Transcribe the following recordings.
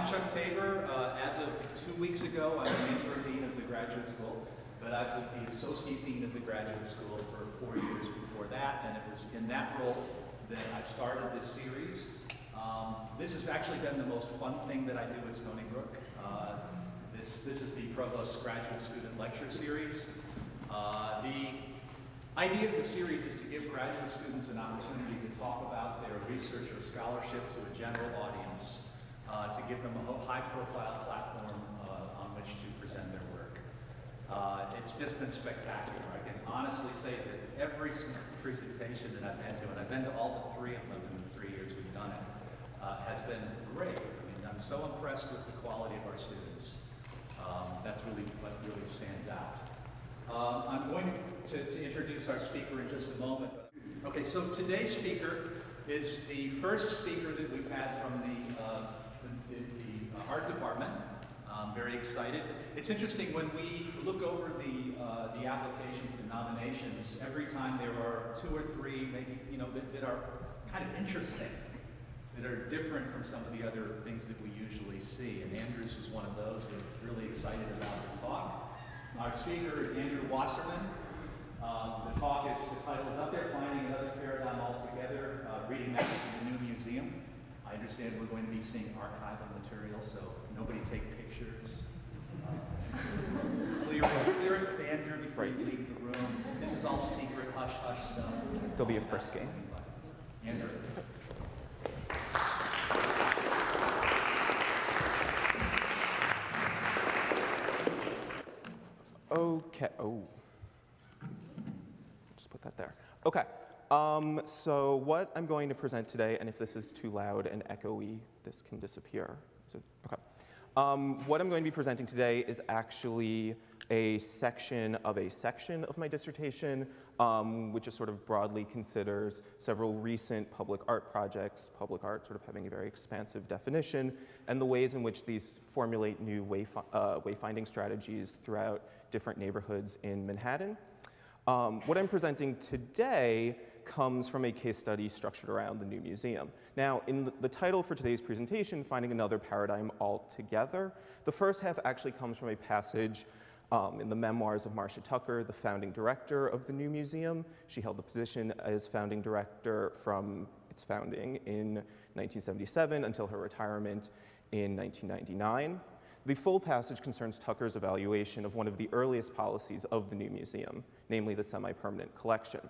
I'm Chuck Tabor. As of 2 weeks ago, I'm the interim dean of the graduate school, but I was the associate dean of the graduate school for 4 years before that, and it was in that role that I started this series. This has actually been the most fun thing that I do at Stony Brook. This is the Provost Graduate Student Lecture Series. The idea of the series is to give graduate students an opportunity to talk about their research or scholarship to a general audience, to give them a high-profile platform on which to present their work. It's just been spectacular. I can honestly say that every single presentation that I've been to, and I've been to all the 3 of them in the 3 years we've done it, has been great. I mean, I'm so impressed with the quality of our students. That's really what really stands out. I'm going to introduce our speaker in just a moment. Okay, so today's speaker is the first speaker that we've had from the art department. I'm very excited. It's interesting when we look over the applications, the nominations, every time there are 2 or 3, maybe, that are kind of interesting, that are different from some of the other things that we usually see. And Andrew's was one of those. We're really excited about the talk. Our speaker is Andrew Wasserman. The title is up there, Finding Another Paradigm Altogether, Reading Maps for the New Museum. I understand we're going to be seeing archival material, so nobody take pictures. Clear it with Andrew before you leave the room. This is all secret, hush-hush stuff. There'll be a first game. Andrew. Okay, just put that there. Okay, so what I'm going to present today, and if this is too loud and echoey, this can disappear. Okay. What I'm going to be presenting today is actually a section of my dissertation, which just sort of broadly considers several recent public art projects, public art sort of having a very expansive definition, and the ways in which these formulate new wayfinding strategies throughout different neighborhoods in Manhattan. What I'm presenting today comes from a case study structured around the new museum. Now, in the title for today's presentation, Finding Another Paradigm Altogether, the first half actually comes from a passage in the memoirs of Marcia Tucker, the founding director of the new museum. She held the position as founding director from its founding in 1977 until her retirement in 1999. The full passage concerns Tucker's evaluation of one of the earliest policies of the new museum, namely the semi-permanent collection.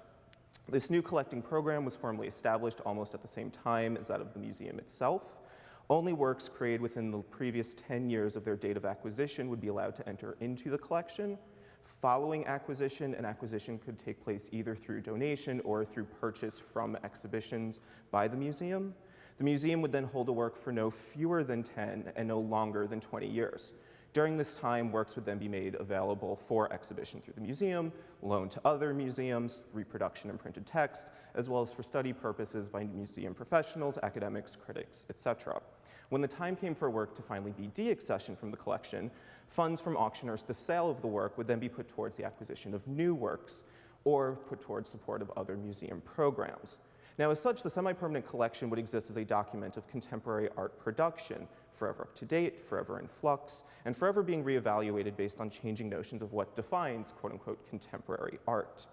This new collecting program was formally established almost at the same time as that of the museum itself. Only works created within the previous 10 years of their date of acquisition would be allowed to enter into the collection. Following acquisition, an acquisition could take place either through donation or through purchase from exhibitions by the museum. The museum would then hold a work for no fewer than 10 and no longer than 20 years. During this time, works would then be made available for exhibition through the museum, loaned to other museums, reproduction and printed text, as well as for study purposes by museum professionals, academics, critics, etc. When the time came for work to finally be deaccessioned from the collection, funds from auctioneers, the sale of the work would then be put towards the acquisition of new works or put towards support of other museum programs. Now, as such, the semi-permanent collection would exist as a document of contemporary art production, forever up to date, forever in flux, and forever being reevaluated based on changing notions of what defines quote-unquote contemporary art.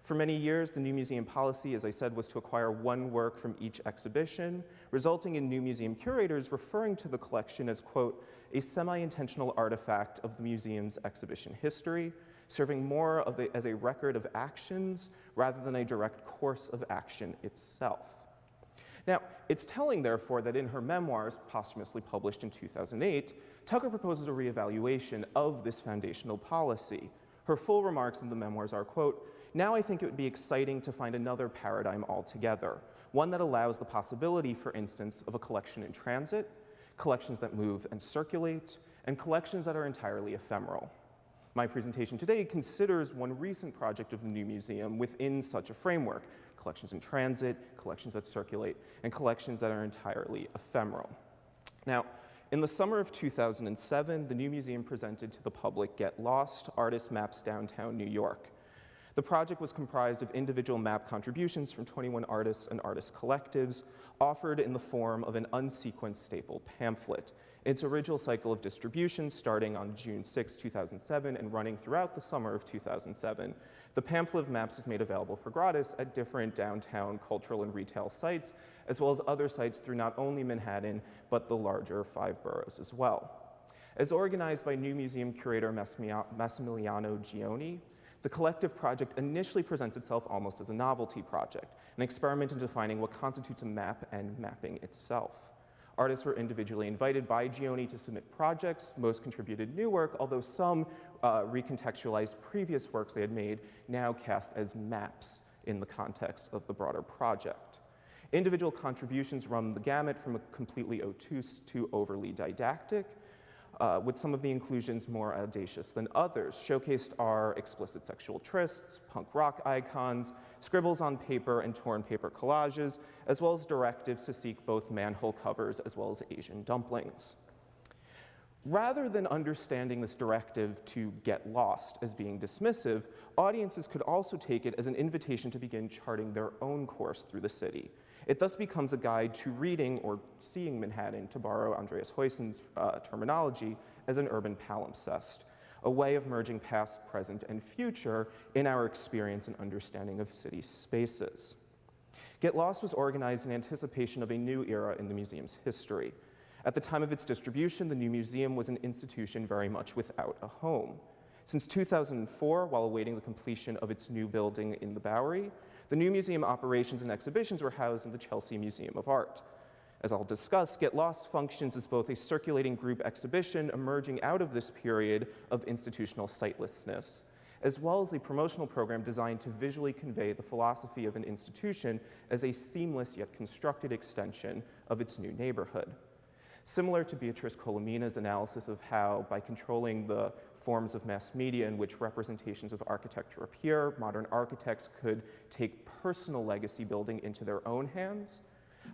For many years, the new museum policy, as I said, was to acquire one work from each exhibition, resulting in new museum curators referring to the collection as, quote, a semi-intentional artifact of the museum's exhibition history, serving more as a record of actions rather than a direct course of action itself. Now, it's telling, therefore, that in her memoirs, posthumously published in 2008, Tucker proposes a reevaluation of this foundational policy. Her full remarks in the memoirs are, quote, now I think it would be exciting to find another paradigm altogether, one that allows the possibility, for instance, of a collection in transit, collections that move and circulate, and collections that are entirely ephemeral. My presentation today considers one recent project of the new museum within such a framework: collections in transit, collections that circulate, and collections that are entirely ephemeral. Now, in the summer of 2007, the new museum presented to the public Get Lost: Artist Maps Downtown New York. The project was comprised of individual map contributions from 21 artists and artist collectives, offered in the form of an unsequenced staple pamphlet. Its original cycle of distribution starting on June 6, 2007 and running throughout the summer of 2007. The pamphlet of maps is made available for gratis at different downtown cultural and retail sites, as well as other sites through not only Manhattan, but the larger 5 boroughs as well. As organized by new museum curator Massimiliano Gioni, the collective project initially presents itself almost as a novelty project, an experiment in defining what constitutes a map and mapping itself. Artists were individually invited by Gioni to submit projects. Most contributed new work, although some recontextualized previous works they had made, now cast as maps in the context of the broader project. Individual contributions run the gamut from a completely obtuse to overly didactic, with some of the inclusions more audacious than others. Showcased are explicit sexual trysts, punk rock icons, scribbles on paper and torn paper collages, as well as directives to seek both manhole covers as well as Asian dumplings. Rather than understanding this directive to get lost as being dismissive, audiences could also take it as an invitation to begin charting their own course through the city. It thus becomes a guide to reading or seeing Manhattan, to borrow Andreas Huyssen's terminology, as an urban palimpsest, a way of merging past, present, and future in our experience and understanding of city spaces. Get Lost was organized in anticipation of a new era in the museum's history. At the time of its distribution, the new museum was an institution very much without a home. Since 2004, while awaiting the completion of its new building in the Bowery, the new museum operations and exhibitions were housed in the Chelsea Museum of Art. As I'll discuss, Get Lost functions as both a circulating group exhibition emerging out of this period of institutional sitelessness, as well as a promotional program designed to visually convey the philosophy of an institution as a seamless yet constructed extension of its new neighborhood. Similar to Beatrice Colomina's analysis of how, by controlling the forms of mass media in which representations of architecture appear, modern architects could take personal legacy building into their own hands,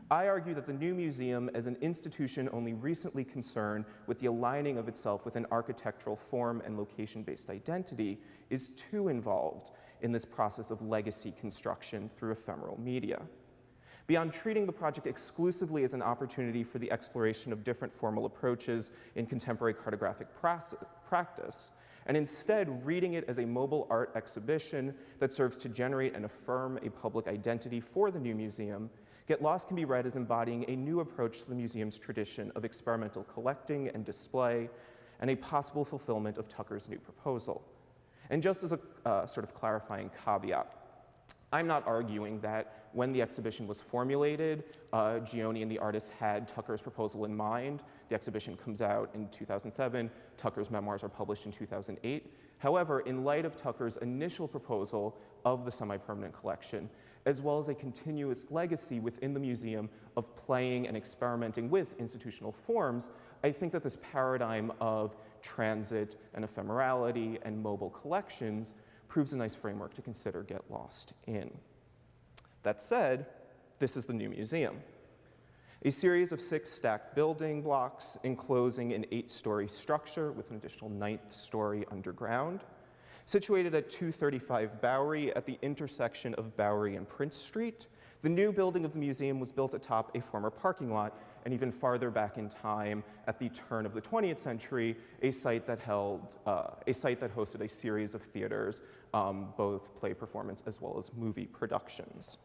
I argue that the new museum, as an institution only recently concerned with the aligning of itself with an architectural form and location-based identity, is too involved in this process of legacy construction through ephemeral media. Beyond treating the project exclusively as an opportunity for the exploration of different formal approaches in contemporary cartographic practice, and instead reading it as a mobile art exhibition that serves to generate and affirm a public identity for the new museum, Get Lost can be read as embodying a new approach to the museum's tradition of experimental collecting and display, and a possible fulfillment of Tucker's new proposal. And just as a sort of clarifying caveat, I'm not arguing that when the exhibition was formulated, Gioni and the artists had Tucker's proposal in mind. The exhibition comes out in 2007. Tucker's memoirs are published in 2008. However, in light of Tucker's initial proposal of the semi-permanent collection, as well as a continuous legacy within the museum of playing and experimenting with institutional forms, I think that this paradigm of transit and ephemerality and mobile collections proves a nice framework to consider Get Lost in. That said, this is the new museum. A series of 6 stacked building blocks enclosing an 8-story structure with an additional 9th story underground. Situated at 235 Bowery at the intersection of Bowery and Prince Street, the new building of the museum was built atop a former parking lot, and even farther back in time, at the turn of the 20th century, a site that hosted a series of theaters, both play performance as well as movie productions.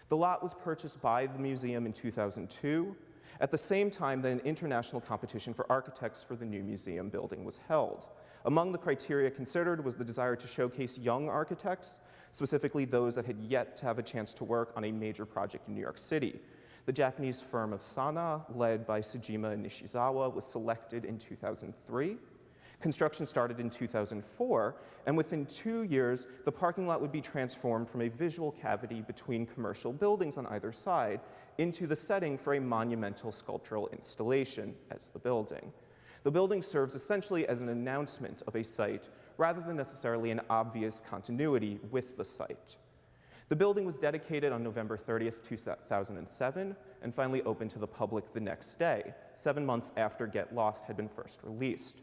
The lot was purchased by the museum in 2002, at the same time that an international competition for architects for the new museum building was held. Among the criteria considered was the desire to showcase young architects, specifically those that had yet to have a chance to work on a major project in New York City. The Japanese firm of Sana, led by Sejima Nishizawa, was selected in 2003. Construction started in 2004, and within 2 years, the parking lot would be transformed from a visual cavity between commercial buildings on either side into the setting for a monumental sculptural installation as the building. The building serves essentially as an announcement of a site rather than necessarily an obvious continuity with the site. The building was dedicated on November 30th, 2007, and finally opened to the public the next day, 7 months after Get Lost had been first released.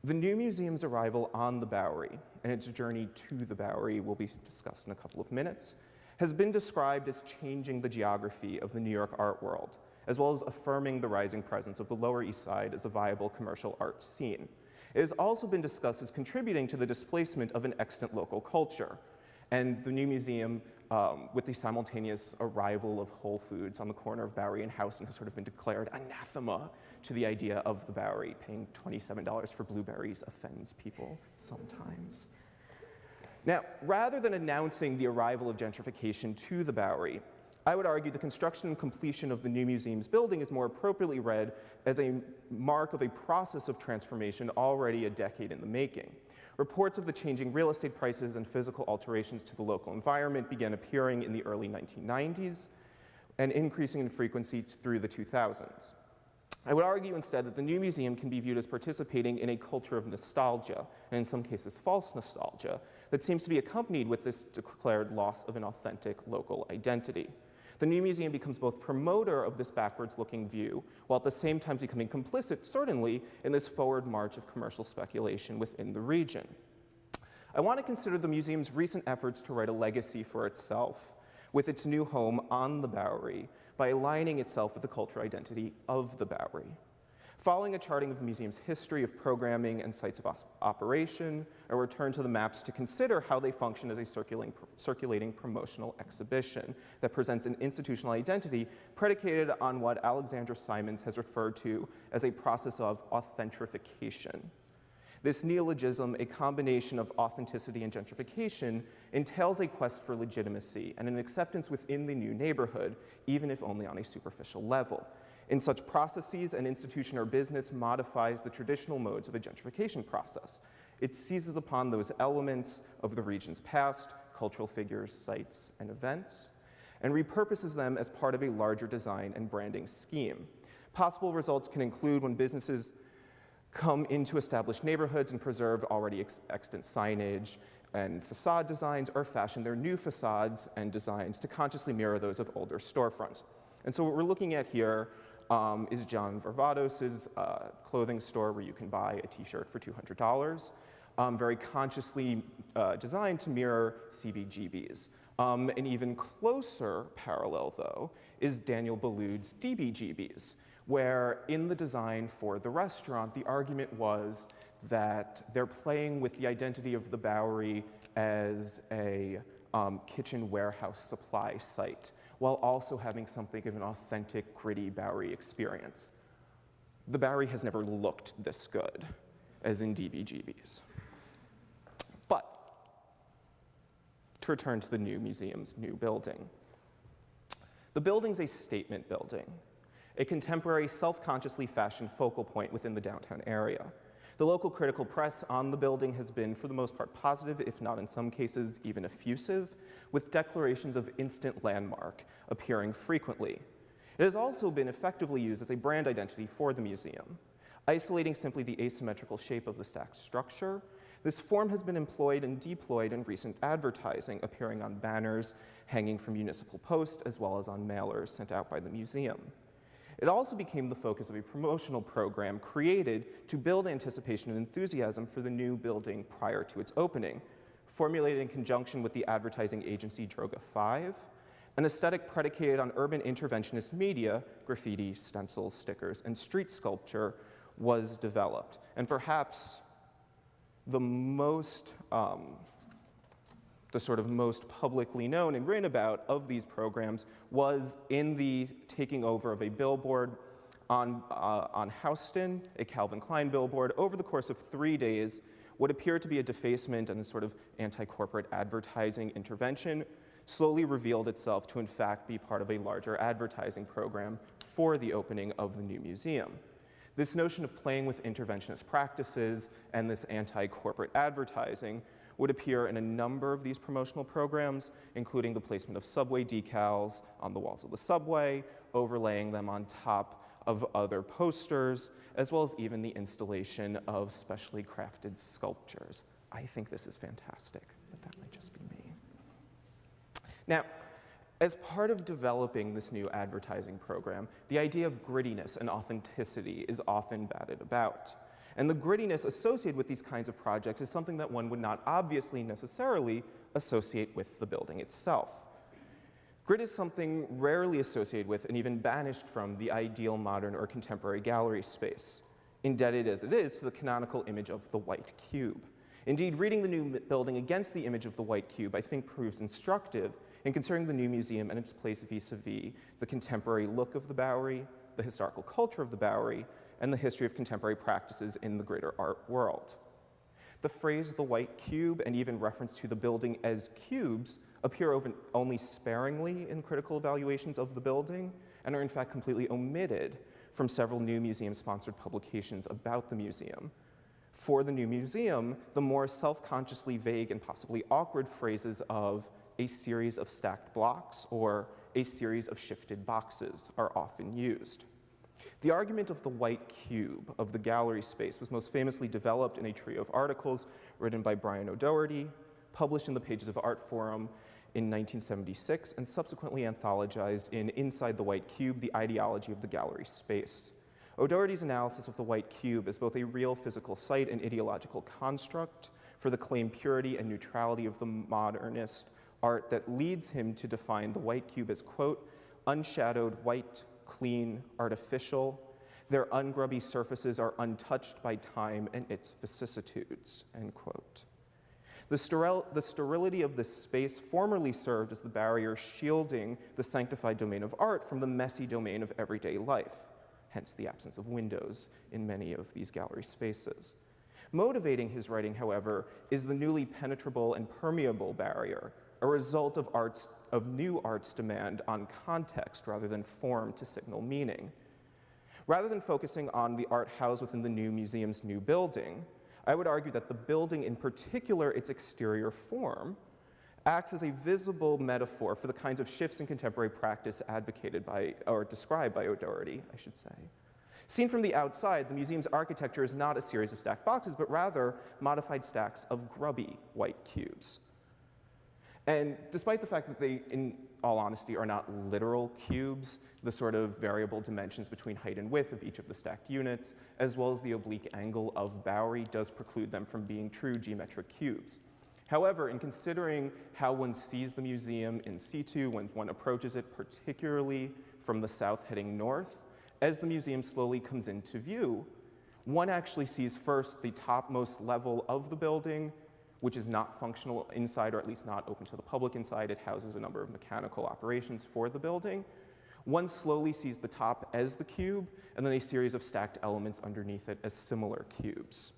The new museum's arrival on the Bowery and its journey to the Bowery will be discussed in a couple of minutes, has been described as changing the geography of the New York art world, as well as affirming the rising presence of the Lower East Side as a viable commercial art scene. It has also been discussed as contributing to the displacement of an extant local culture. And the new museum, with the simultaneous arrival of Whole Foods on the corner of Bowery and Houston, has sort of been declared anathema to the idea of the Bowery. Paying $27 for blueberries offends people sometimes. Now, rather than announcing the arrival of gentrification to the Bowery, I would argue the construction and completion of the new museum's building is more appropriately read as a mark of a process of transformation already a decade in the making. Reports of the changing real estate prices and physical alterations to the local environment began appearing in the early 1990s and increasing in frequency through the 2000s. I would argue instead that the new museum can be viewed as participating in a culture of nostalgia, and in some cases false nostalgia, that seems to be accompanied with this declared loss of an authentic local identity. The new museum becomes both promoter of this backwards-looking view, while at the same time becoming complicit, certainly, in this forward march of commercial speculation within the region. I want to consider the museum's recent efforts to write a legacy for itself with its new home on the Bowery by aligning itself with the cultural identity of the Bowery. Following a charting of the museum's history of programming and sites of operation, a return to the maps to consider how they function as a circulating promotional exhibition that presents an institutional identity predicated on what Alexandra Simons has referred to as a process of authentication. This neologism, a combination of authenticity and gentrification, entails a quest for legitimacy and an acceptance within the new neighborhood, even if only on a superficial level. In such processes, an institution or business modifies the traditional modes of a gentrification process. It seizes upon those elements of the region's past, cultural figures, sites, and events, and repurposes them as part of a larger design and branding scheme. Possible results can include when businesses come into established neighborhoods and preserve already extant signage and facade designs, or fashion their new facades and designs to consciously mirror those of older storefronts. And so what we're looking at here is John Varvados's clothing store where you can buy a t-shirt for $200, very consciously designed to mirror CBGBs. An even closer parallel, though, is Daniel Boulud's DBGBs, where in the design for the restaurant, the argument was that they're playing with the identity of the Bowery as a kitchen warehouse supply site, while also having something of an authentic, gritty Bowery experience. The Bowery has never looked this good as in DBGBs. But to return to the new museum's new building. The building's a statement building, a contemporary, self-consciously fashioned focal point within the downtown area. The local critical press on the building has been, for the most part, positive, if not in some cases even effusive, with declarations of instant landmark appearing frequently. It has also been effectively used as a brand identity for the museum. Isolating simply the asymmetrical shape of the stacked structure, this form has been employed and deployed in recent advertising, appearing on banners hanging from municipal posts, as well as on mailers sent out by the museum. It also became the focus of a promotional program created to build anticipation and enthusiasm for the new building prior to its opening, formulated in conjunction with the advertising agency Droga 5, an aesthetic predicated on urban interventionist media, graffiti, stencils, stickers, and street sculpture was developed. And perhaps the sort of most publicly known and written about of these programs was in the taking over of a billboard on Houston, a Calvin Klein billboard. Over the course of 3 days, what appeared to be a defacement and a sort of anti-corporate advertising intervention slowly revealed itself to in fact be part of a larger advertising program for the opening of the new museum. This notion of playing with interventionist practices and this anti-corporate advertising would appear in a number of these promotional programs, including the placement of subway decals on the walls of the subway, overlaying them on top of other posters, as well as even the installation of specially crafted sculptures. I think this is fantastic, but that might just be me. Now, as part of developing this new advertising program, the idea of grittiness and authenticity is often batted about. And the grittiness associated with these kinds of projects is something that one would not obviously necessarily associate with the building itself. Grit is something rarely associated with and even banished from the ideal modern or contemporary gallery space, indebted as it is to the canonical image of the white cube. Indeed, reading the new building against the image of the white cube, I think, proves instructive in considering the new museum and its place vis-a-vis the contemporary look of the Bowery, the historical culture of the Bowery, and the history of contemporary practices in the greater art world. The phrase the white cube and even reference to the building as cubes appear only sparingly in critical evaluations of the building and are in fact completely omitted from several new museum-sponsored publications about the museum. For the new museum, the more self-consciously vague and possibly awkward phrases of a series of stacked blocks or a series of shifted boxes are often used. The argument of the white cube of the gallery space was most famously developed in a trio of articles written by Brian O'Doherty, published in the pages of Art Forum in 1976, and subsequently anthologized in Inside the White Cube, The Ideology of the Gallery Space. O'Doherty's analysis of the white cube as both a real physical site and ideological construct for the claimed purity and neutrality of the modernist art that leads him to define the white cube as, quote, unshadowed, white, clean, artificial. Their ungrubby surfaces are untouched by time and its vicissitudes, end quote. The sterility of this space formerly served as the barrier shielding the sanctified domain of art from the messy domain of everyday life, hence the absence of windows in many of these gallery spaces. Motivating his writing, however, is the newly penetrable and permeable barrier, a result of new art's demand on context rather than form to signal meaning. Rather than focusing on the art housed within the new museum's new building, I would argue that the building, in particular its exterior form, acts as a visible metaphor for the kinds of shifts in contemporary practice advocated by, or described by O'Doherty, I should say. Seen from the outside, the museum's architecture is not a series of stacked boxes, but rather modified stacks of grubby white cubes. And despite the fact that they, in all honesty, are not literal cubes, the sort of variable dimensions between height and width of each of the stacked units, as well as the oblique angle of Bowery, does preclude them from being true geometric cubes. However, in considering how one sees the museum in situ when one approaches it, particularly from the south heading north, as the museum slowly comes into view, one actually sees first the topmost level of the building, which is not functional inside, or at least not open to the public inside. It houses a number of mechanical operations for the building. One slowly sees the top as the cube, and then a series of stacked elements underneath it as similar cubes.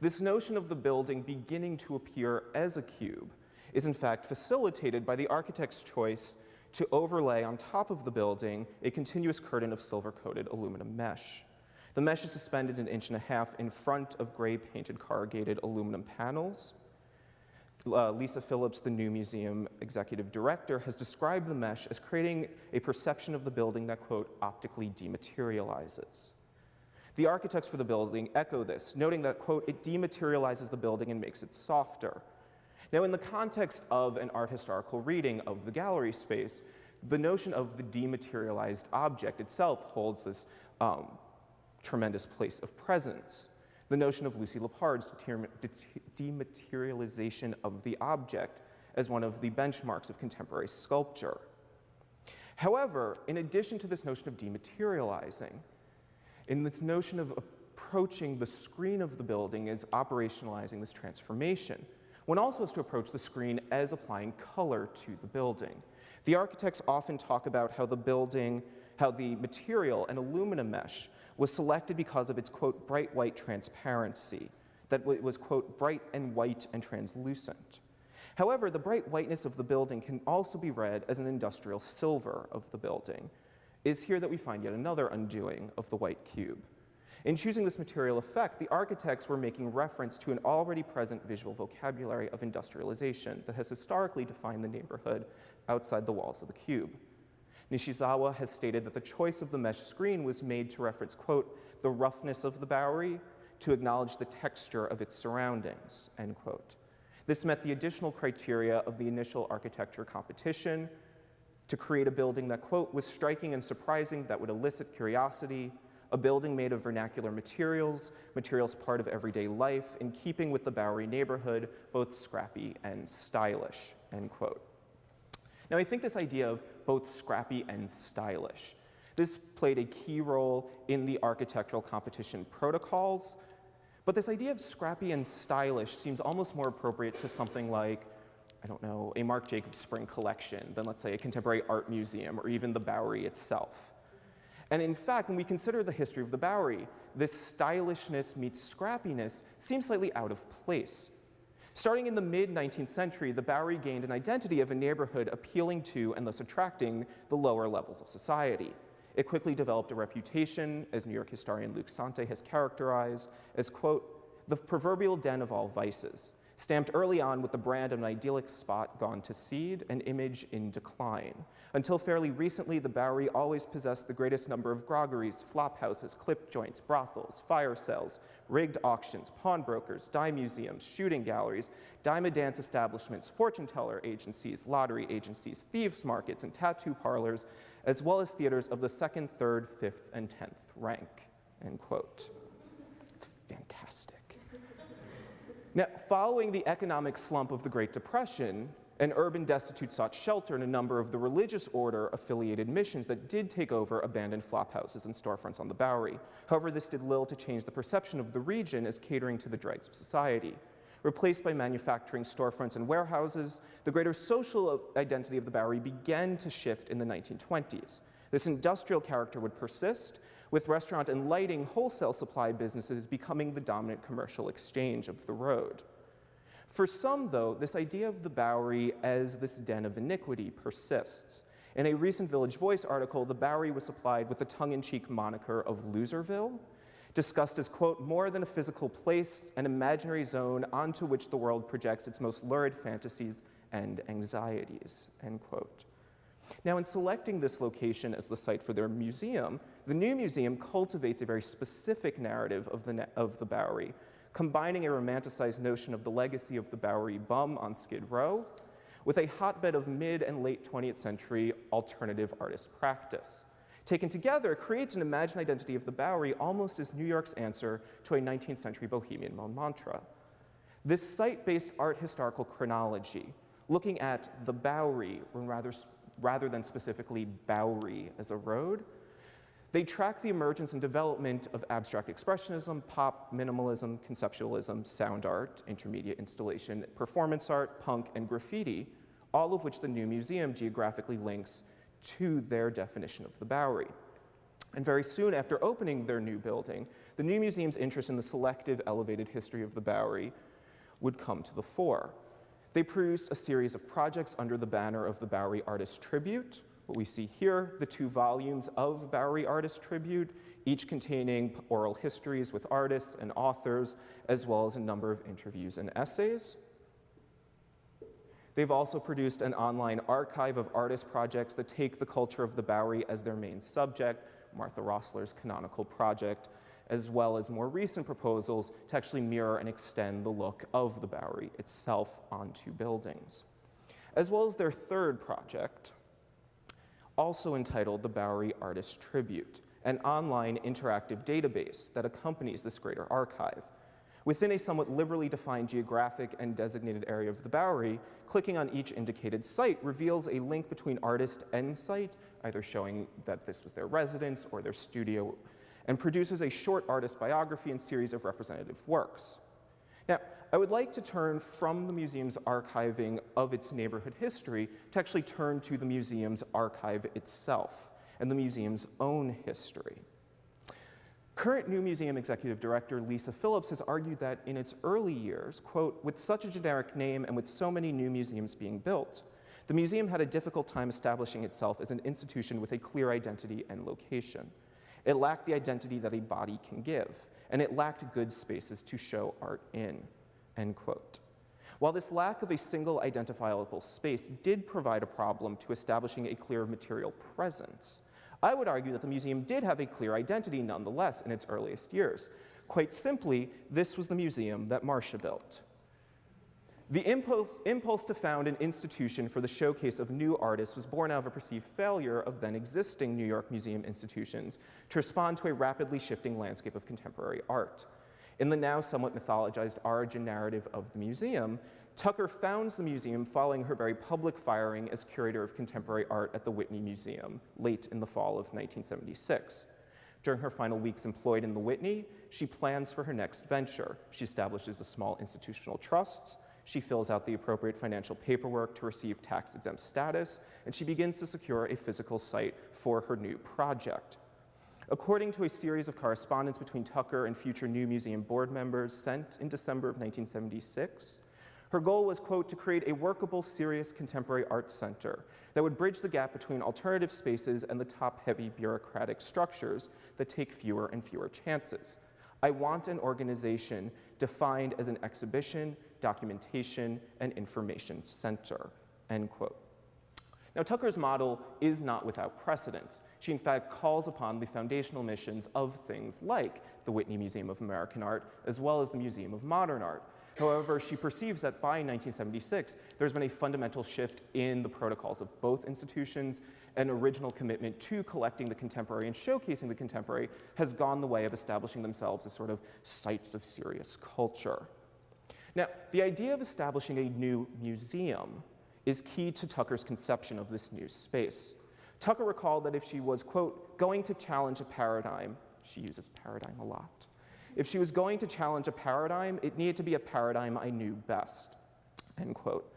This notion of the building beginning to appear as a cube is in fact facilitated by the architect's choice to overlay on top of the building a continuous curtain of silver-coated aluminum mesh. The mesh is suspended 1.5 inches in front of gray painted corrugated aluminum panels. Lisa Phillips, the new museum executive director, has described the mesh as creating a perception of the building that, quote, optically dematerializes. The architects for the building echo this, noting that, quote, it dematerializes the building and makes it softer. Now, in the context of an art historical reading of the gallery space, the notion of the dematerialized object itself holds this tremendous place of presence. The notion of Lucy Lepard's dematerialization of the object as one of the benchmarks of contemporary sculpture. However, in addition to this notion of dematerializing, in this notion of approaching the screen of the building as operationalizing this transformation, one also has to approach the screen as applying color to the building. The architects often talk about how the material, an aluminum mesh, was selected because of its, quote, bright white transparency, that it was, quote, bright and white and translucent. However, the bright whiteness of the building can also be read as an industrial silver of the building. It is here that we find yet another undoing of the white cube. In choosing this material effect, the architects were making reference to an already present visual vocabulary of industrialization that has historically defined the neighborhood outside the walls of the cube. Nishizawa has stated that the choice of the mesh screen was made to reference, quote, the roughness of the Bowery, to acknowledge the texture of its surroundings, end quote. This met the additional criteria of the initial architecture competition to create a building that, quote, was striking and surprising, that would elicit curiosity, a building made of vernacular materials, materials part of everyday life, in keeping with the Bowery neighborhood, both scrappy and stylish, end quote. Now, I think this idea of both scrappy and stylish, this played a key role in the architectural competition protocols, but this idea of scrappy and stylish seems almost more appropriate to something like, I don't know, a Marc Jacobs spring collection than, let's say, a contemporary art museum or even the Bowery itself. And in fact, when we consider the history of the Bowery, this stylishness meets scrappiness seems slightly out of place. Starting in the mid-19th century, the Bowery gained an identity of a neighborhood appealing to and thus attracting the lower levels of society. It quickly developed a reputation, as New York historian Luc Sante has characterized, as, quote, the proverbial den of all vices, stamped early on with the brand of an idyllic spot gone to seed, an image in decline. Until fairly recently, the Bowery always possessed the greatest number of groggeries, flop houses, clip joints, brothels, fire cells, rigged auctions, pawnbrokers, dime museums, shooting galleries, dime a dance establishments, fortune teller agencies, lottery agencies, thieves markets, and tattoo parlors, as well as theaters of the 2nd, 3rd, 5th, and 10th rank, end quote. It's fantastic. Now, following the economic slump of the Great Depression, an urban destitute sought shelter in a number of the religious order-affiliated missions that did take over abandoned flophouses and storefronts on the Bowery. However, this did little to change the perception of the region as catering to the dregs of society. Replaced by manufacturing storefronts and warehouses, the greater social identity of the Bowery began to shift in the 1920s. This industrial character would persist, with restaurant and lighting wholesale supply businesses becoming the dominant commercial exchange of the road. For some, though, this idea of the Bowery as this den of iniquity persists. In a recent Village Voice article, the Bowery was supplied with the tongue-in-cheek moniker of Loserville, discussed as, quote, more than a physical place, an imaginary zone onto which the world projects its most lurid fantasies and anxieties, end quote. Now, in selecting this location as the site for their museum, the new museum cultivates a very specific narrative of the Bowery, combining a romanticized notion of the legacy of the Bowery bum on Skid Row with a hotbed of mid and late 20th century alternative artist practice. Taken together, it creates an imagined identity of the Bowery almost as New York's answer to a 19th century bohemian Montmartre. This site-based art historical chronology, looking at the Bowery, rather than specifically Bowery as a road, they track the emergence and development of abstract expressionism, pop, minimalism, conceptualism, sound art, intermediate installation, performance art, punk, and graffiti, all of which the new museum geographically links to their definition of the Bowery. And very soon after opening their new building, the new museum's interest in the selective, elevated history of the Bowery would come to the fore. They produced a series of projects under the banner of the Bowery Artist Tribute. What we see here, the 2 volumes of Bowery Artist Tribute, each containing oral histories with artists and authors, as well as a number of interviews and essays. They've also produced an online archive of artist projects that take the culture of the Bowery as their main subject, Martha Rossler's canonical project, as well as more recent proposals to actually mirror and extend the look of the Bowery itself onto buildings. As well as their 3rd project, also entitled the Bowery Artist Tribute, an online interactive database that accompanies this greater archive. Within a somewhat liberally defined geographic and designated area of the Bowery, clicking on each indicated site reveals a link between artist and site, either showing that this was their residence or their studio, and produces a short artist biography and series of representative works. Now, I would like to turn from the museum's archiving of its neighborhood history to actually turn to the museum's archive itself and the museum's own history. Current new museum executive director Lisa Phillips has argued that in its early years, quote, with such a generic name and with so many new museums being built, the museum had a difficult time establishing itself as an institution with a clear identity and location. It lacked the identity that a body can give, and it lacked good spaces to show art in, end quote. While this lack of a single identifiable space did provide a problem to establishing a clear material presence, I would argue that the museum did have a clear identity nonetheless in its earliest years. Quite simply, this was the museum that Marcia built. The impulse to found an institution for the showcase of new artists was born out of a perceived failure of then existing New York museum institutions to respond to a rapidly shifting landscape of contemporary art. In the now somewhat mythologized origin narrative of the museum, Tucker founds the museum following her very public firing as curator of contemporary art at the Whitney Museum, late in the fall of 1976. During her final weeks employed in the Whitney, she plans for her next venture. She establishes a small institutional trust, she fills out the appropriate financial paperwork to receive tax-exempt status, and she begins to secure a physical site for her new project. According to a series of correspondence between Tucker and future new museum board members sent in December of 1976, her goal was, quote, to create a workable, serious contemporary art center that would bridge the gap between alternative spaces and the top-heavy bureaucratic structures that take fewer and fewer chances. I want an organization defined as an exhibition, documentation, and information center, end quote. Now, Tucker's model is not without precedence. She, in fact, calls upon the foundational missions of things like the Whitney Museum of American Art, as well as the Museum of Modern Art. However, she perceives that by 1976, there's been a fundamental shift in the protocols of both institutions. An original commitment to collecting the contemporary and showcasing the contemporary has gone the way of establishing themselves as sort of sites of serious culture. Now, the idea of establishing a new museum is key to Tucker's conception of this new space. Tucker recalled that if she was, quote, going to challenge a paradigm, she uses paradigm a lot, if she was going to challenge a paradigm, it needed to be a paradigm I knew best, end quote.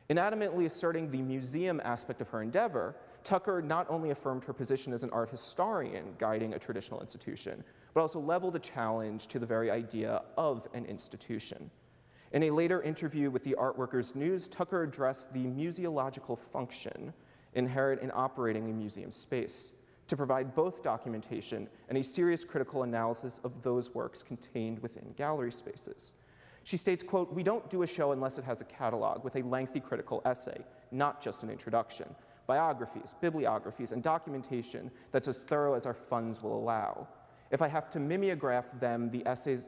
In adamantly asserting the museum aspect of her endeavor, Tucker not only affirmed her position as an art historian guiding a traditional institution, but also leveled a challenge to the very idea of an institution. In a later interview with the Artworkers News, Tucker addressed the museological function inherent in operating a museum space, to provide both documentation and a serious critical analysis of those works contained within gallery spaces. She states, quote, we don't do a show unless it has a catalog with a lengthy critical essay, not just an introduction, biographies, bibliographies, and documentation that's as thorough as our funds will allow. If I have to mimeograph the essays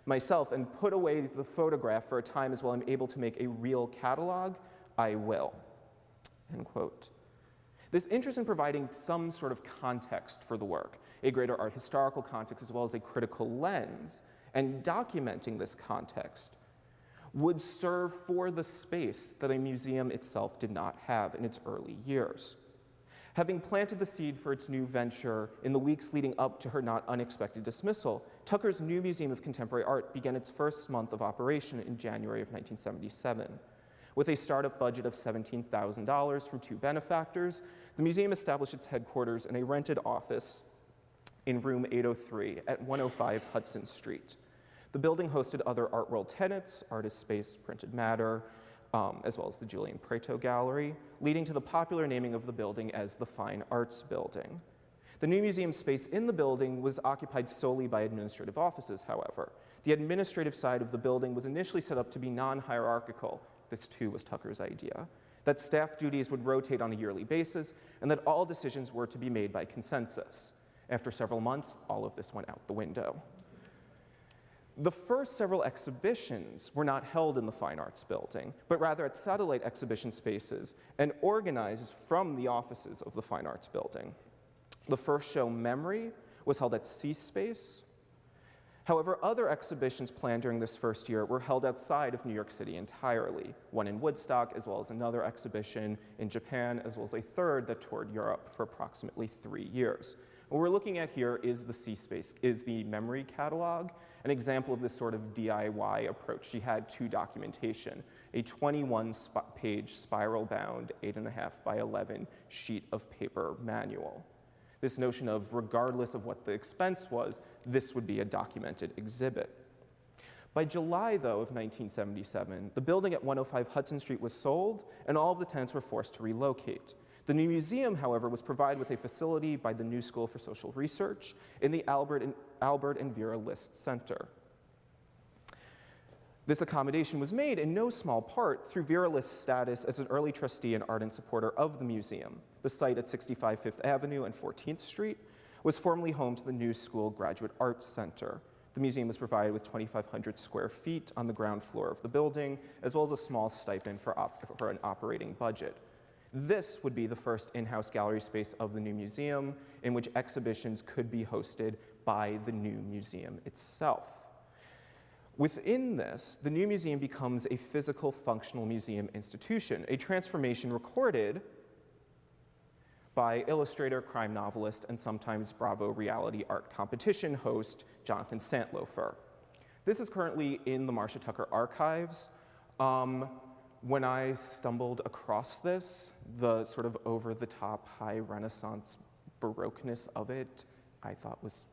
myself and put away the photograph for a time as well I'm able to make a real catalog, I will, end quote. This interest in providing some sort of context for the work, a greater art historical context as well as a critical lens, and documenting this context would serve for the space that a museum itself did not have in its early years. Having planted the seed for its new venture in the weeks leading up to her not unexpected dismissal, Tucker's new Museum of Contemporary Art began its first month of operation in January of 1977. With a startup budget of $17,000 from two benefactors, the museum established its headquarters in a rented office in room 803 at 105 Hudson Street. The building hosted other Art World tenants, Artist Space, Printed Matter, as well as the Julian Prato Gallery, leading to the popular naming of the building as the Fine Arts Building. The new museum space in the building was occupied solely by administrative offices, however. The administrative side of the building was initially set up to be non-hierarchical. This too was Tucker's idea, that staff duties would rotate on a yearly basis and that all decisions were to be made by consensus. After several months, all of this went out the window. The first several exhibitions were not held in the Fine Arts Building, but rather at satellite exhibition spaces and organized from the offices of the Fine Arts Building. The first show, Memory, was held at C-Space. However, other exhibitions planned during this first year were held outside of New York City entirely, one in Woodstock, as well as another exhibition in Japan, as well as a third that toured Europe for approximately 3 years. What we're looking at here is the C-Space, is the Memory catalog, an example of this sort of DIY approach she had to documentation, a 21-page spiral-bound 8.5 by 11 sheet of paper manual. This notion of, regardless of what the expense was, this would be a documented exhibit. By July, though, of 1977, the building at 105 Hudson Street was sold, and all of the tenants were forced to relocate. The new museum, however, was provided with a facility by the New School for Social Research in the Albert and Vera List Center. This accommodation was made in no small part through Vera List's status as an early trustee and ardent supporter of the museum. The site at 65 Fifth Avenue and 14th Street was formerly home to the New School Graduate Arts Center. the museum was provided with 2,500 square feet on the ground floor of the building, as well as a small stipend for an operating budget. This would be the first in-house gallery space of the new museum in which exhibitions could be hosted by the new museum itself. Within this, the new museum becomes a physical, functional museum institution, a transformation recorded by illustrator, crime novelist, and sometimes Bravo reality art competition host Jonathan Santlofer. This is currently in the Marcia Tucker archives. When I stumbled across this, the sort of over-the-top high Renaissance Baroqueness of it, I thought was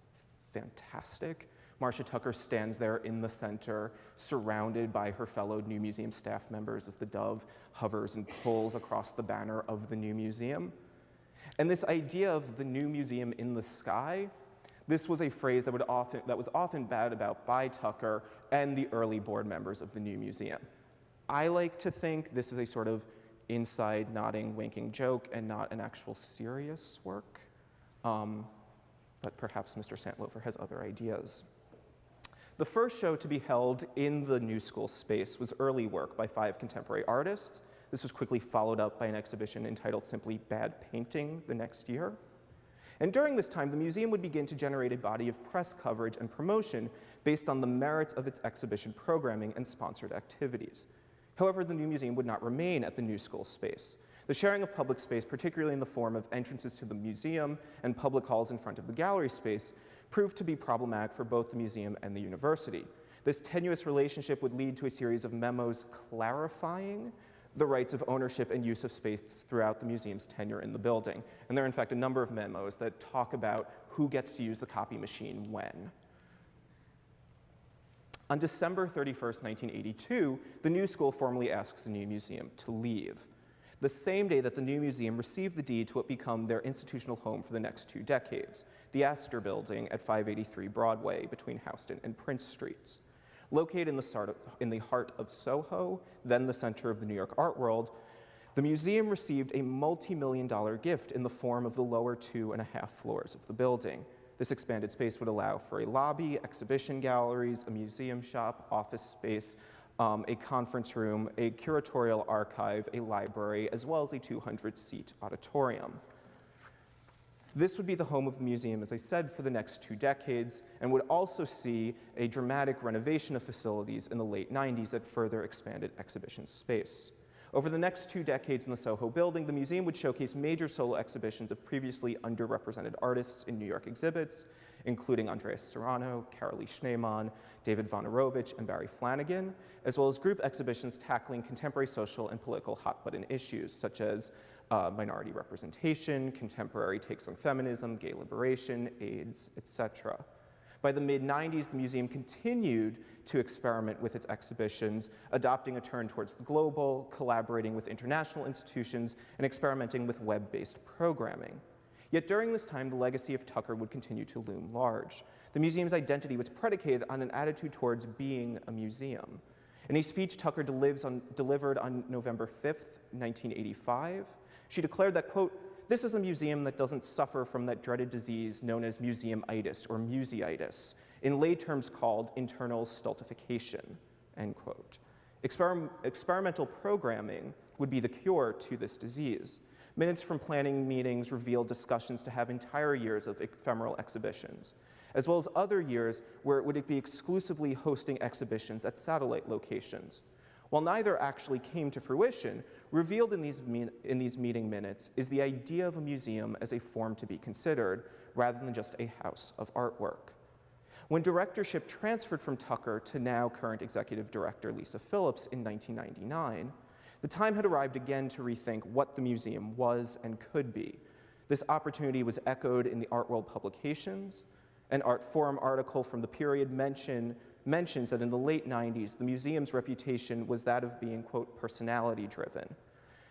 fantastic. Marcia Tucker stands there in the center, surrounded by her fellow New Museum staff members as the dove hovers and pulls across the banner of the new museum. And this idea of the new museum in the sky, this was a phrase that was often batted about by Tucker and the early board members of the new museum. I like to think this is a sort of inside nodding, winking joke and not an actual serious work. But perhaps Mr. Santlofer has other ideas. The first show to be held in the New School space was early work by 5 contemporary artists. This was quickly followed up by an exhibition entitled simply Bad Painting the next year. And during this time, the museum would begin to generate a body of press coverage and promotion based on the merits of its exhibition programming and sponsored activities. However, the new museum would not remain at the New School space. The sharing of public space, particularly in the form of entrances to the museum and public halls in front of the gallery space, proved to be problematic for both the museum and the university. This tenuous relationship would lead to a series of memos clarifying the rights of ownership and use of space throughout the museum's tenure in the building. And there are, in fact, a number of memos that talk about who gets to use the copy machine when. On December 31st, 1982, the New School formally asks the new museum to leave. The same day that the new museum received the deed to what become their institutional home for the next 2 decades, the Astor Building at 583 Broadway between Houston and Prince Streets. Located in the heart of Soho, then the center of the New York art world, the museum received a multi-million-dollar gift in the form of the lower 2.5 floors of the building. This expanded space would allow for a lobby, exhibition galleries, a museum shop, office space, a conference room, a curatorial archive, a library, as well as a 200-seat auditorium. This would be the home of the museum, as I said, for the next 2 decades, and would also see a dramatic renovation of facilities in the late 90s that further expanded exhibition space. Over the next 2 decades in the Soho building, the museum would showcase major solo exhibitions of previously underrepresented artists in New York exhibits, including Andreas Serrano, Carolee Schneemann, David Vonarovich, and Barry Flanagan, as well as group exhibitions tackling contemporary social and political hot-button issues, such as minority representation, contemporary takes on feminism, gay liberation, AIDS, etc. By the mid-90s, the museum continued to experiment with its exhibitions, adopting a turn towards the global, collaborating with international institutions, and experimenting with web-based programming. Yet during this time, the legacy of Tucker would continue to loom large. The museum's identity was predicated on an attitude towards being a museum. In a speech Tucker delivered on November 5th, 1985, she declared that, quote, "This is a museum that doesn't suffer from that dreaded disease known as museumitis or museitis, in lay terms called internal stultification," end quote. Experimental programming would be the cure to this disease. Minutes from planning meetings revealed discussions to have entire years of ephemeral exhibitions, as well as other years where it would be exclusively hosting exhibitions at satellite locations. While neither actually came to fruition, revealed in these meeting minutes is the idea of a museum as a form to be considered, rather than just a house of artwork. When directorship transferred from Tucker to now current executive director Lisa Phillips in 1999, the time had arrived again to rethink what the museum was and could be. This opportunity was echoed in the Art World publications. An Art Forum article from the period mentions that in the late 90s, the museum's reputation was that of being, quote, personality-driven,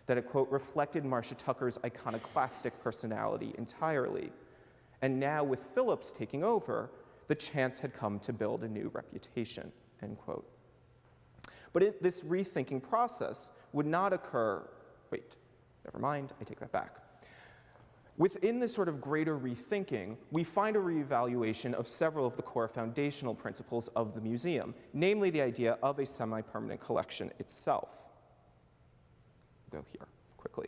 that it, quote, reflected Marcia Tucker's iconoclastic personality entirely. And now, with Phillips taking over, the chance had come to build a new reputation, end quote. But this rethinking process would not occur, wait, never mind, I take that back. Within this sort of greater rethinking, we find a reevaluation of several of the core foundational principles of the museum, namely the idea of a semi-permanent collection itself. Go here quickly.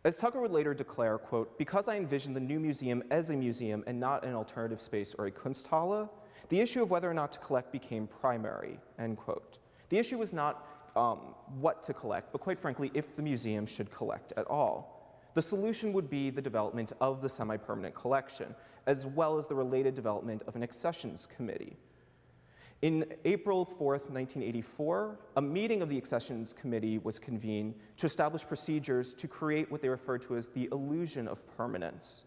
As Tucker would later declare, quote, "Because I envision the new museum as a museum and not an alternative space or a Kunsthalle, the issue of whether or not to collect became primary," end quote. The issue was not what to collect, but quite frankly, if the museum should collect at all. The solution would be the development of the semi-permanent collection, as well as the related development of an accessions committee. In April 4th, 1984, a meeting of the accessions committee was convened to establish procedures to create what they referred to as the illusion of permanence,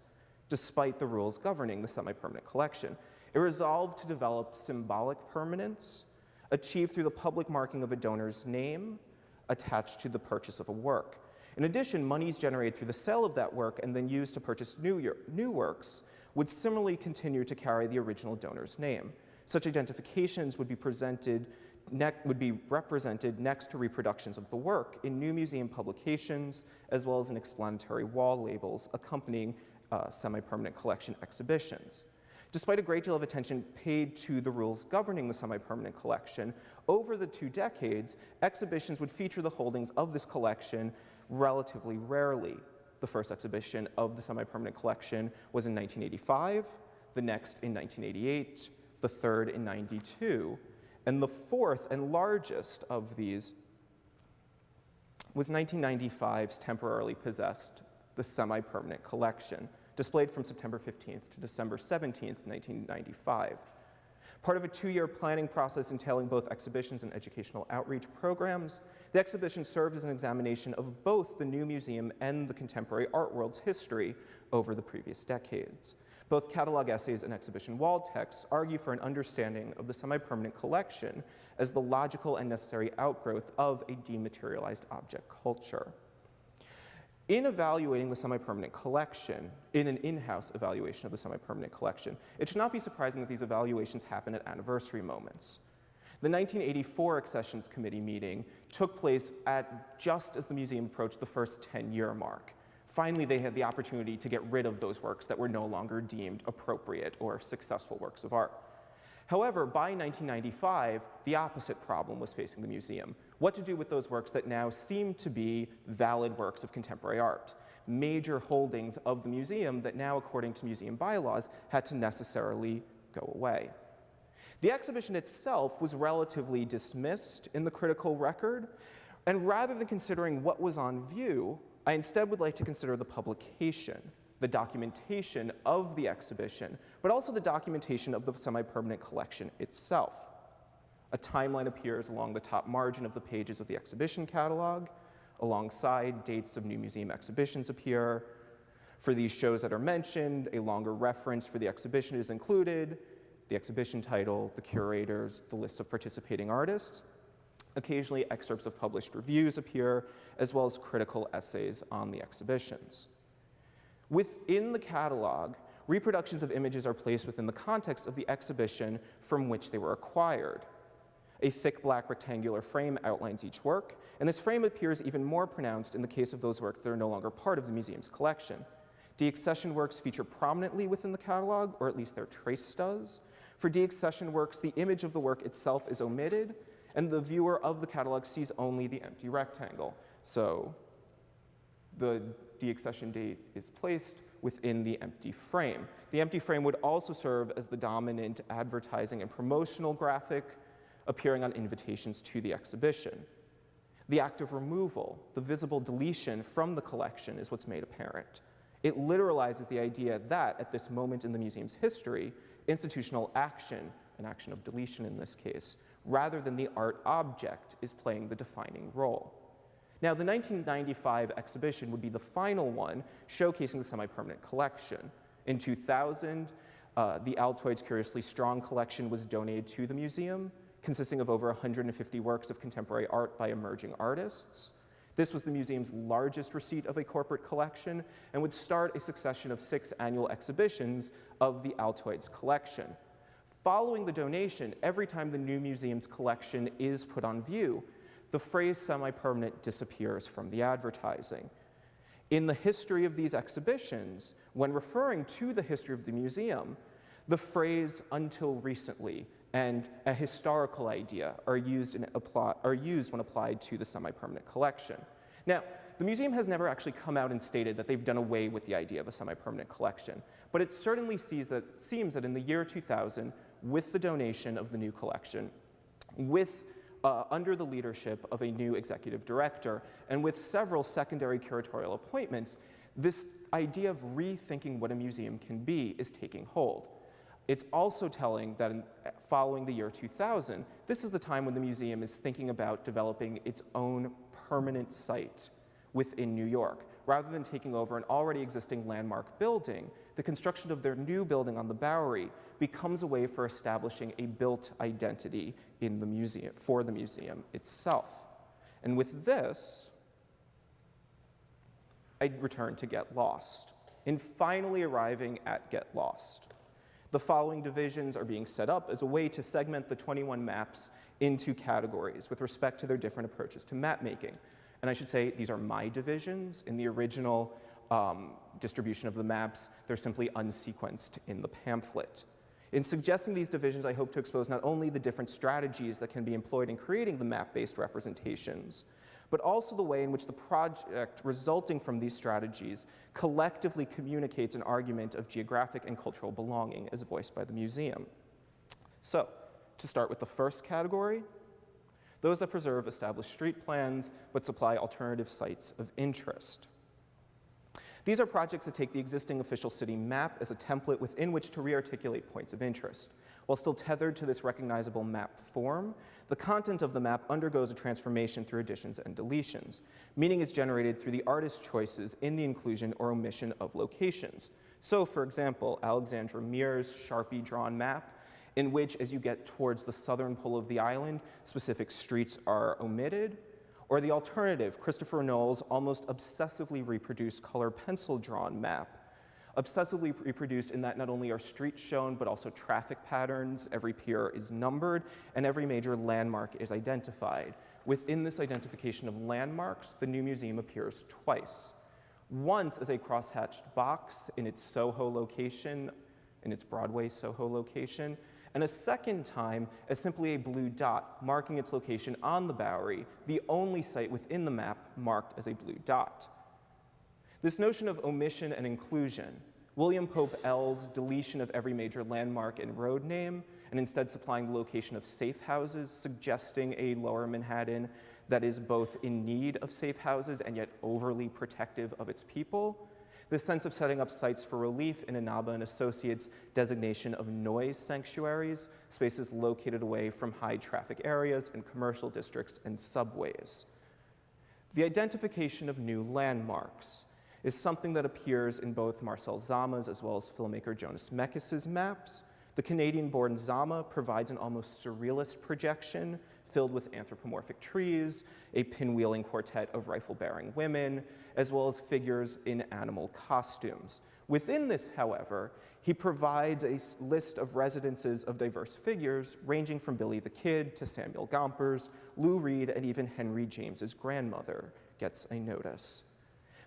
despite the rules governing the semi-permanent collection. It resolved to develop symbolic permanence, achieved through the public marking of a donor's name attached to the purchase of a work. In addition, monies generated through the sale of that work and then used to purchase new works would similarly continue to carry the original donor's name. Such identifications would be represented next to reproductions of the work in new museum publications, as well as in explanatory wall labels accompanying semi-permanent collection exhibitions. Despite a great deal of attention paid to the rules governing the semi-permanent collection, over the 2 decades, exhibitions would feature the holdings of this collection relatively rarely. The first exhibition of the semi-permanent collection was in 1985, the next in 1988, the third in 92, and the fourth and largest of these was 1995's temporarily possessed the semi-permanent collection, displayed from September 15th to December 17th, 1995. Part of a 2-year planning process entailing both exhibitions and educational outreach programs, the exhibition served as an examination of both the new museum and the contemporary art world's history over the previous decades. Both catalog essays and exhibition wall texts argue for an understanding of the semi-permanent collection as the logical and necessary outgrowth of a dematerialized object culture. In evaluating the semi-permanent collection, in an in-house evaluation of the semi-permanent collection, it should not be surprising that these evaluations happen at anniversary moments. The 1984 Accessions Committee meeting took place at just as the museum approached the first 10-year mark. Finally, they had the opportunity to get rid of those works that were no longer deemed appropriate or successful works of art. However, by 1995, the opposite problem was facing the museum. What to do with those works that now seem to be valid works of contemporary art, major holdings of the museum that now, according to museum bylaws, had to necessarily go away. The exhibition itself was relatively dismissed in the critical record, and rather than considering what was on view, I instead would like to consider the publication, the documentation of the exhibition, but also the documentation of the semi-permanent collection itself. A timeline appears along the top margin of the pages of the exhibition catalog. Alongside, dates of new museum exhibitions appear. For these shows that are mentioned, a longer reference for the exhibition is included, the exhibition title, the curators, the list of participating artists. Occasionally, excerpts of published reviews appear, as well as critical essays on the exhibitions. Within the catalog, reproductions of images are placed within the context of the exhibition from which they were acquired. A thick black rectangular frame outlines each work, and this frame appears even more pronounced in the case of those works that are no longer part of the museum's collection. Deaccession works feature prominently within the catalog, or at least their trace does. For deaccession works, the image of the work itself is omitted, and the viewer of the catalog sees only the empty rectangle. So the deaccession date is placed within the empty frame. The empty frame would also serve as the dominant advertising and promotional graphic appearing on invitations to the exhibition. The act of removal, the visible deletion from the collection, is what's made apparent. It literalizes the idea that, at this moment in the museum's history, institutional action, an action of deletion in this case, rather than the art object, is playing the defining role. Now, the 1995 exhibition would be the final one showcasing the semi-permanent collection. In 2000, the Altoids Curiously Strong collection was donated to the museum, consisting of over 150 works of contemporary art by emerging artists. This was the museum's largest receipt of a corporate collection and would start a succession of 6 annual exhibitions of the Altoids collection. Following the donation, every time the new museum's collection is put on view, the phrase semi-permanent disappears from the advertising. In the history of these exhibitions, when referring to the history of the museum, the phrase "until recently" and "a historical idea" are used when applied to the semi-permanent collection. Now, the museum has never actually come out and stated that they've done away with the idea of a semi-permanent collection, but it certainly seems that in the year 2000, with the donation of the new collection, under the leadership of a new executive director, and with several secondary curatorial appointments, this idea of rethinking what a museum can be is taking hold. It's also telling that following the year 2000, this is the time when the museum is thinking about developing its own permanent site within New York. Rather than taking over an already existing landmark building, the construction of their new building on the Bowery becomes a way for establishing a built identity in the museum, for the museum itself. And with this, I return to Get Lost. In finally arriving at Get Lost, the following divisions are being set up as a way to segment the 21 maps into categories with respect to their different approaches to map making. And I should say these are my divisions. In the original distribution of the maps, they're simply unsequenced in the pamphlet. In suggesting these divisions, I hope to expose not only the different strategies that can be employed in creating the map-based representations, but also the way in which the project resulting from these strategies collectively communicates an argument of geographic and cultural belonging as voiced by the museum. So, to start with the first category, those that preserve established street plans but supply alternative sites of interest. These are projects that take the existing official city map as a template within which to re-articulate points of interest. While still tethered to this recognizable map form, the content of the map undergoes a transformation through additions and deletions. Meaning is generated through the artist's choices in the inclusion or omission of locations. So, for example, Alexandra Mears' Sharpie-drawn map, in which, as you get towards the southern pole of the island, specific streets are omitted, or the alternative, Christopher Noel's almost obsessively reproduced color pencil-drawn map, obsessively reproduced in that not only are streets shown, but also traffic patterns, every pier is numbered, and every major landmark is identified. Within this identification of landmarks, the new museum appears twice. Once as a crosshatched box in its Soho location, in its Broadway Soho location, and a second time as simply a blue dot marking its location on the Bowery, the only site within the map marked as a blue dot. This notion of omission and inclusion, William Pope L's deletion of every major landmark and road name, and instead supplying the location of safe houses, suggesting a lower Manhattan that is both in need of safe houses and yet overly protective of its people. This sense of setting up sites for relief in Inaba and Associates' designation of noise sanctuaries, spaces located away from high traffic areas and commercial districts and subways. The identification of new landmarks is something that appears in both Marcel Zama's as well as filmmaker Jonas Mekas' maps. The Canadian-born Zama provides an almost surrealist projection filled with anthropomorphic trees, a pinwheeling quartet of rifle-bearing women, as well as figures in animal costumes. Within this, however, he provides a list of residences of diverse figures, ranging from Billy the Kid to Samuel Gompers, Lou Reed, and even Henry James's grandmother gets a notice.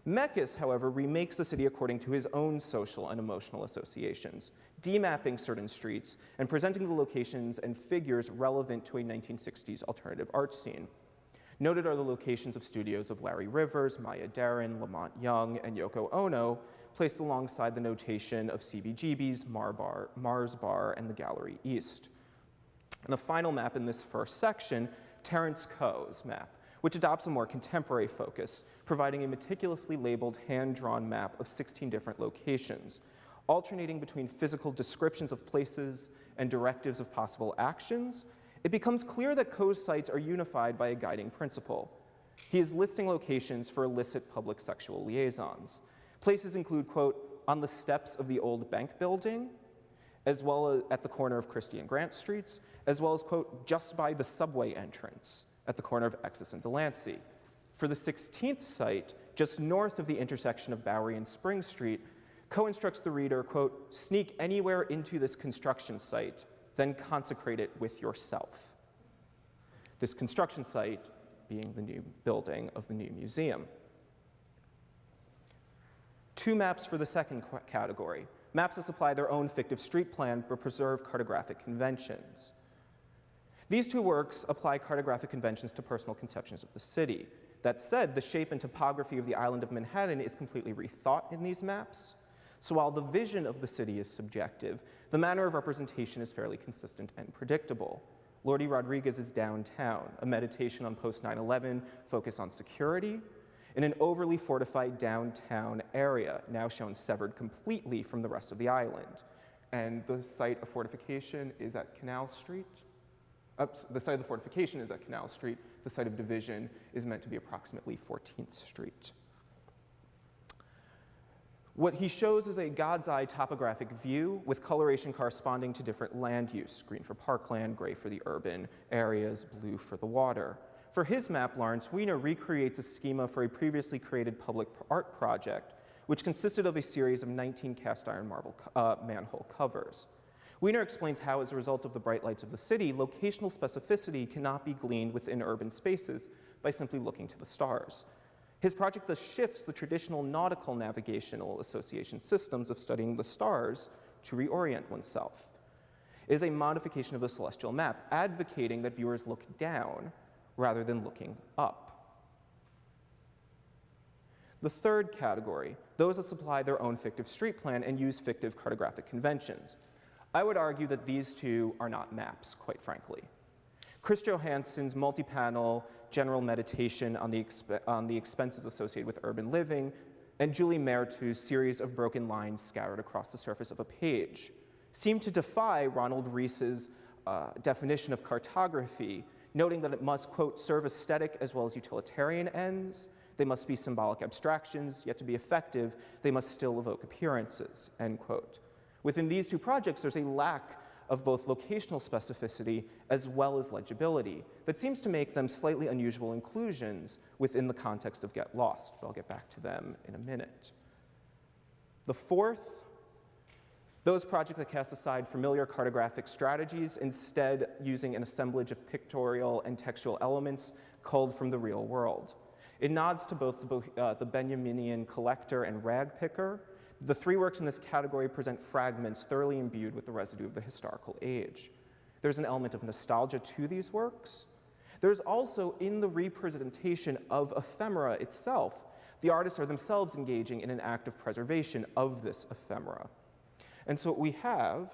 Mekas, however, remakes the city according to his own social and emotional associations, demapping certain streets and presenting the locations and figures relevant to a 1960s alternative art scene. Noted are the locations of studios of Larry Rivers, Maya Deren, Lamont Young, and Yoko Ono, placed alongside the notation of CBGB's Mars Bar and the Gallery East. And the final map in this first section, Terence Coe's map, which adopts a more contemporary focus, providing a meticulously labeled hand-drawn map of 16 different locations, alternating between physical descriptions of places and directives of possible actions. It becomes clear that Coe's sites are unified by a guiding principle. He is listing locations for illicit public sexual liaisons. Places include, quote, on the steps of the old bank building, as well as at the corner of Christie and Grant Streets, as well as, quote, just by the subway entrance at the corner of Exis and Delancey. For the 16th site, just north of the intersection of Bowery and Spring Street, Coe instructs the reader, quote, sneak anywhere into this construction site, then consecrate it with yourself. This construction site being the new building of the new museum. 2 maps for the second category, maps that supply their own fictive street plan but preserve cartographic conventions. These 2 works apply cartographic conventions to personal conceptions of the city. That said, the shape and topography of the island of Manhattan is completely rethought in these maps. So while the vision of the city is subjective, the manner of representation is fairly consistent and predictable. Lordy Rodriguez's Downtown, a meditation on post-9/11 focus on security, in an overly fortified downtown area, now shown severed completely from the rest of the island. And the site of fortification is at Canal Street. The site of the fortification is at Canal Street. The site of division is meant to be approximately 14th Street. What he shows is a God's eye topographic view with coloration corresponding to different land use, green for parkland, gray for the urban areas, blue for the water. For his map, Lawrence Weiner recreates a schema for a previously created public art project, which consisted of a series of 19 cast iron marble manhole covers. Weiner explains how, as a result of the bright lights of the city, locational specificity cannot be gleaned within urban spaces by simply looking to the stars. His project thus shifts the traditional nautical navigational association systems of studying the stars to reorient oneself. It is a modification of the celestial map, advocating that viewers look down rather than looking up. The third category, those that supply their own fictive street plan and use fictive cartographic conventions. I would argue that these 2 are not maps, quite frankly. Chris Johansson's multi-panel general meditation on the expenses associated with urban living, and Julie Mertu's series of broken lines scattered across the surface of a page seem to defy Ronald Rees's definition of cartography, noting that it must, quote, serve aesthetic as well as utilitarian ends. They must be symbolic abstractions, yet to be effective, they must still evoke appearances, end quote. Within these 2 projects, there's a lack of both locational specificity as well as legibility that seems to make them slightly unusual inclusions within the context of Get Lost, but I'll get back to them in a minute. The fourth, those projects that cast aside familiar cartographic strategies, instead using an assemblage of pictorial and textual elements culled from the real world. It nods to both the Benjaminian collector and rag picker. The 3 works in this category present fragments thoroughly imbued with the residue of the historical age. There's an element of nostalgia to these works. There's also, in the representation of ephemera itself, the artists are themselves engaging in an act of preservation of this ephemera. And so what we have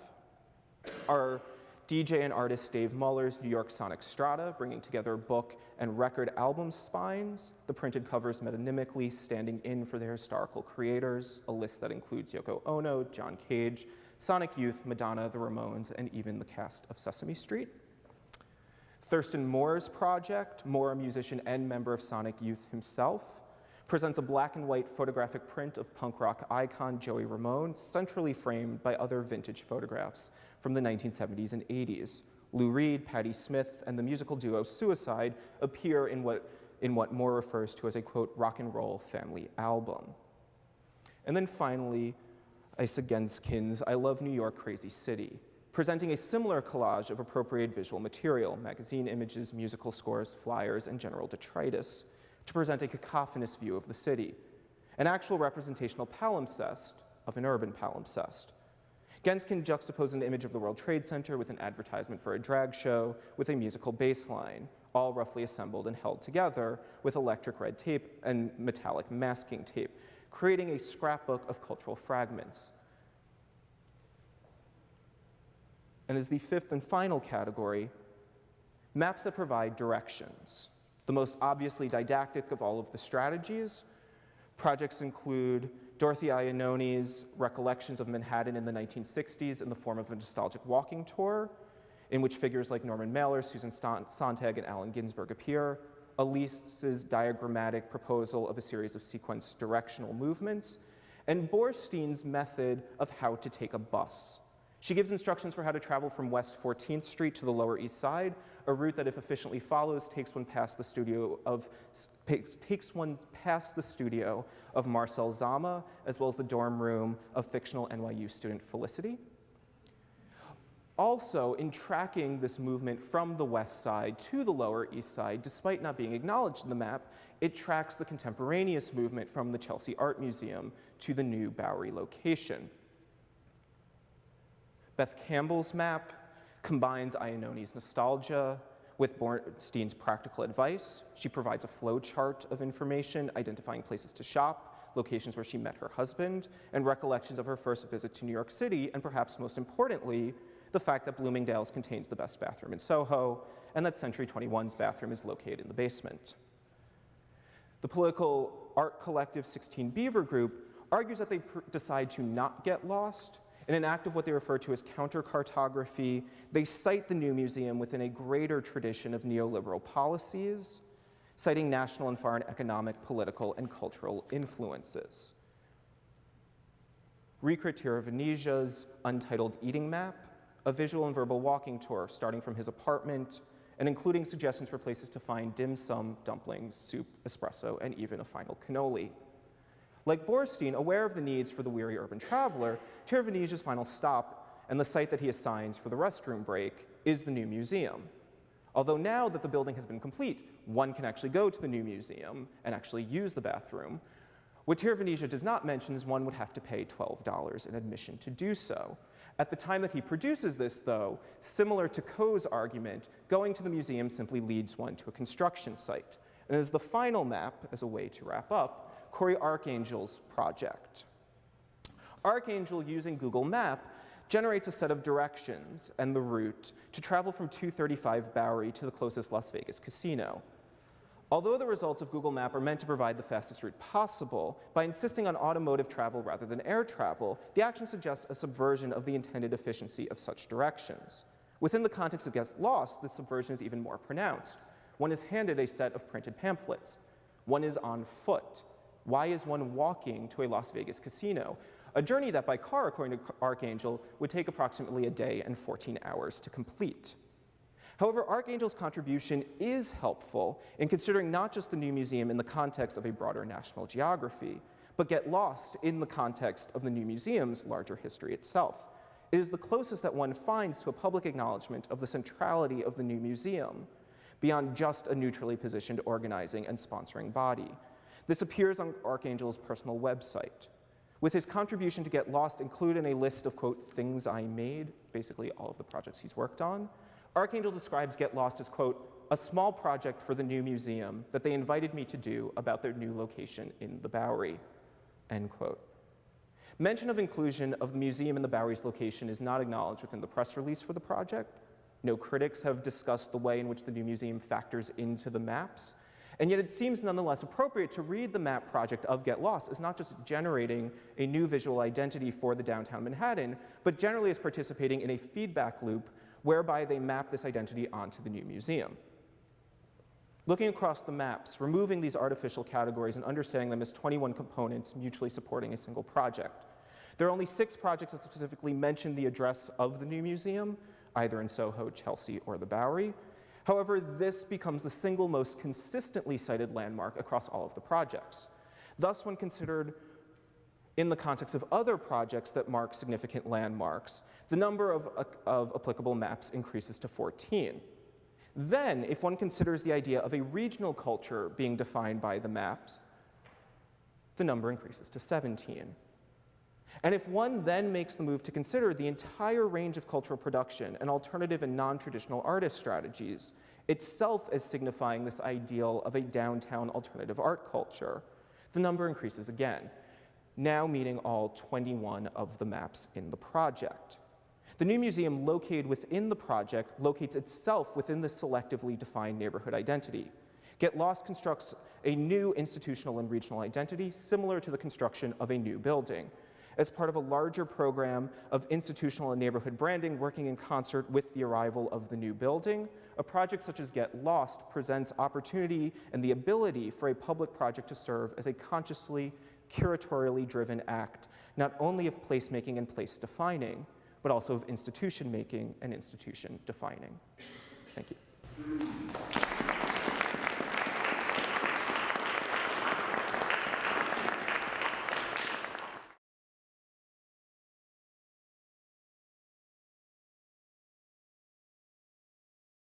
are DJ and artist Dave Muller's New York Sonic Strata, bringing together book and record album spines, the printed covers metonymically standing in for their historical creators, a list that includes Yoko Ono, John Cage, Sonic Youth, Madonna, the Ramones, and even the cast of Sesame Street. Thurston Moore's project, Moore, a musician and member of Sonic Youth himself, presents a black and white photographic print of punk rock icon Joey Ramone, centrally framed by other vintage photographs from the 1970s and 80s. Lou Reed, Patti Smith, and the musical duo Suicide appear in what Moore refers to as a, quote, rock and roll family album. And then finally, Isa Genskin's I Love New York, Crazy City, presenting a similar collage of appropriated visual material, magazine images, musical scores, flyers, and general detritus, to present a cacophonous view of the city, an actual representational palimpsest of an urban palimpsest. Genskin juxtaposed an image of the World Trade Center with an advertisement for a drag show with a musical bass line, all roughly assembled and held together with electric red tape and metallic masking tape, creating a scrapbook of cultural fragments. And as the 5th and final category, maps that provide directions. The most obviously didactic of all of the strategies. Projects include Dorothy Iannone's Recollections of Manhattan in the 1960s in the form of a nostalgic walking tour, in which figures like Norman Mailer, Susan Sontag, and Allen Ginsberg appear. Elise's diagrammatic proposal of a series of sequenced directional movements, and Borstein's method of how to take a bus. She gives instructions for how to travel from West 14th Street to the Lower East Side, a route that, if efficiently follows, takes one past the studio of Marcel Zama, as well as the dorm room of fictional NYU student Felicity. Also, in tracking this movement from the west side to the lower east side, despite not being acknowledged in the map, it tracks the contemporaneous movement from the Chelsea Art Museum to the new Bowery location. Beth Campbell's map combines Iannone's nostalgia with Bornstein's practical advice. She provides a flow chart of information identifying places to shop, locations where she met her husband, and recollections of her first visit to New York City, and perhaps most importantly, the fact that Bloomingdale's contains the best bathroom in Soho, and that Century 21's bathroom is located in the basement. The political art collective 16 Beaver Group argues that they decide to not get lost. In an act of what they refer to as counter-cartography, they cite the new museum within a greater tradition of neoliberal policies, citing national and foreign economic, political, and cultural influences. Rika Tiravanesia's untitled eating map, a visual and verbal walking tour starting from his apartment and including suggestions for places to find dim sum, dumplings, soup, espresso, and even a final cannoli. Like Bornstein, aware of the needs for the weary urban traveler, Tiravanesia's final stop and the site that he assigns for the restroom break is the new museum. Although now that the building has been complete, one can actually go to the new museum and actually use the bathroom. What Tiravanesian does not mention is one would have to pay $12 in admission to do so. At the time that he produces this, though, similar to Coe's argument, going to the museum simply leads one to a construction site. And as the final map, as a way to wrap up, Corey Archangel's project. Archangel, using Google Map, generates a set of directions and the route to travel from 235 Bowery to the closest Las Vegas casino. Although the results of Google Map are meant to provide the fastest route possible, by insisting on automotive travel rather than air travel, the action suggests a subversion of the intended efficiency of such directions. Within the context of Get Lost, this subversion is even more pronounced. One is handed a set of printed pamphlets. One is on foot. Why is one walking to a Las Vegas casino? A journey that by car, according to Archangel, would take approximately a day and 14 hours to complete. However, Archangel's contribution is helpful in considering not just the new museum in the context of a broader national geography, but Get Lost in the context of the new museum's larger history itself. It is the closest that one finds to a public acknowledgement of the centrality of the new museum, beyond just a neutrally positioned organizing and sponsoring body. This appears on Archangel's personal website, with his contribution to Get Lost included in a list of, quote, things I made, basically all of the projects he's worked on. Archangel describes Get Lost as, quote, a small project for the new museum that they invited me to do about their new location in the Bowery, end quote. Mention of inclusion of the museum in the Bowery's location is not acknowledged within the press release for the project. No critics have discussed the way in which the new museum factors into the maps. And yet it seems nonetheless appropriate to read the map project of Get Lost as not just generating a new visual identity for the downtown Manhattan, but generally as participating in a feedback loop whereby they map this identity onto the new museum. Looking across the maps, removing these artificial categories and understanding them as 21 components mutually supporting a single project. There are only 6 projects that specifically mention the address of the new museum, either in Soho, Chelsea, or the Bowery. However, this becomes the single most consistently cited landmark across all of the projects. Thus, when considered in the context of other projects that mark significant landmarks, the number of applicable maps increases to 14. Then, if one considers the idea of a regional culture being defined by the maps, the number increases to 17. And if one then makes the move to consider the entire range of cultural production and alternative and non-traditional artist strategies, itself as signifying this ideal of a downtown alternative art culture, the number increases again, now meeting all 21 of the maps in the project. The new museum located within the project locates itself within the selectively defined neighborhood identity. Get Lost constructs a new institutional and regional identity similar to the construction of a new building, as part of a larger program of institutional and neighborhood branding working in concert with the arrival of the new building. A project such as Get Lost presents opportunity and the ability for a public project to serve as a consciously, curatorially driven act, not only of placemaking and place defining, but also of institution making and institution defining. Thank you.